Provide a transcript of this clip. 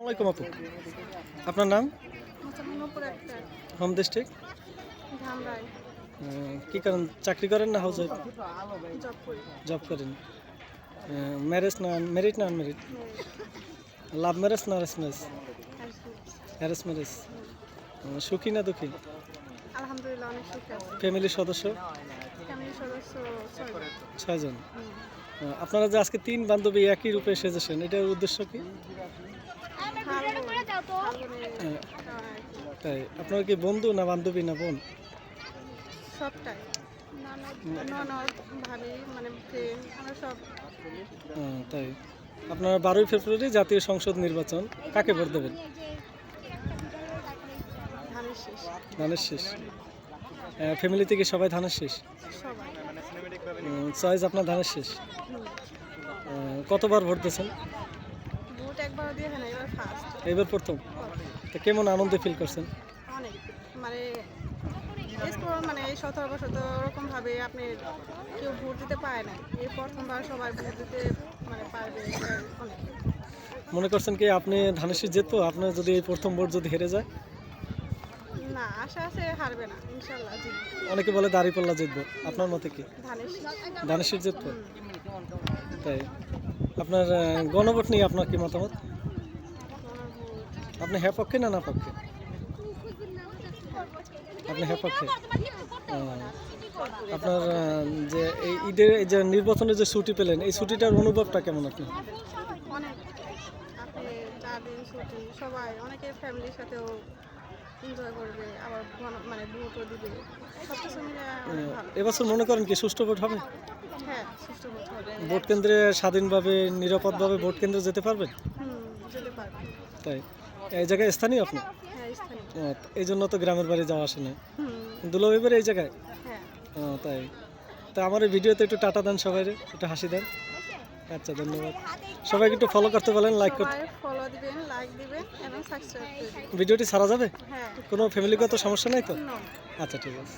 ওয়ালাইকুম আপু, আপনার নাম? মুজাম্মিলপুর আক্তার, হোম ডিস্ট্রিক্ট। ধামরাই। কি করেন, চাকরি করেন না হাউস ওয়াইফ? জব করি। জব করেন। ম্যারেজ না ম্যারিড না আনম্যারিড? লাভ ম্যারেজ না অ্যারেঞ্জ ম্যারেজ? Arrange marriage. সুখী না দুঃখী? আলহামদুলিল্লাহ অনেক সুখী আছি। ফ্যামিলির সদস্য? ফ্যামিলির সদস্য 6 জন। আপনারা যে আজকে 3 বান্ধবী একই রূপে সেজেছেন, এটার উদ্দেশ্য কি? তাই আপনারা কি বন্ধু না বান্ধবী না বোন? সবটাই ননদ ভাবি মানে ফ্রেন্ড আমরা সব। তাই আপনারা 12ই ফেব্রুয়ারি জাতীয় সংসদ নির্বাচন, কাকে ভোট দেবেন? ধানের শেষ ধানের শেষ। ফ্যামিলি থেকে সবাই ধানের শেষ? সবাই। চয়েস আপনার ধানের শেষ। কতবার ভোট দিয়েছেন? ভোট একবার দিয়ে হয় না, এবার ফার্স্ট। এবার প্রথম। তো কেমন আনন্দে ফিল করছেন? অনেক মানে মানে এই 17 বছর ওরকম ভাবে আপনি কেউ ভোট দিতে পারে না, এই প্রথমবার সবাই ভোট দিতে মানে পারবে, অনেক। মনে করছেন কি আপনি ধানের শীষ জিতবো, আপনার যদি এই প্রথম ভোট যদি হেরে যায়? না, আশা আছে হারবে না, ইনশাল্লাহ জিতবে। অনেকে বলে দাঁড়িপাল্লা জিতবো, আপনার মতে কি? ধানের শীষ। ধানের শীষ জিতবো। তাই আপনার গণভোট নিয়ে আপনার কি মতামত? আপনি হ্যাঁ পক্ষে না না পক্ষে? আপনি হ্যাঁ পক্ষে। আপনার যে এই ঈদের এই যে নির্বাচনের যে ছুটি পেলেন, এই ছুটিটার অনুভবটা কেমন আপনার? অনেক, আপনি 4 দিন ছুটি, সবাই অনেকে ফ্যামিলির সাথেও এনজয় করবে, আবার মানে ভোটও দিবে, সব কিছু মিলে অনেক ভালো। এবছর মনে করেন কি সুষ্ঠু ভোট হবে? হ্যাঁ, সুষ্ঠু ভোট হবে। ভোট কেন্দ্রে স্বাধীনভাবে নিরাপদভাবে ভোট কেন্দ্রে যেতে পারবেন? যেতে পারবে। তাই এই জায়গায় স্থানীয় আপনি? হ্যাঁ, স্থানীয়। এই জন্য তো গ্রামের বাড়ি যাওয়া আসে না। হুম। দুলাভাই বাড়ি এই জায়গায়? হ্যাঁ। তাই তা আমার এই ভিডিওতে একটু টাটা দেন, সবাই একটু হাসি দেন। আচ্ছা, ধন্যবাদ। সবাইকে একটু ফলো করতে বলেন, লাইক করতে। সবাই ফলো দিবেন, লাইক দিবেন এবং সাবস্ক্রাইব করবেন। ভিডিওটি ছাড়া যাবে? হ্যাঁ। কোনো ফ্যামিলিগত সমস্যা নাই তো? No. আচ্ছা, ঠিক আছে।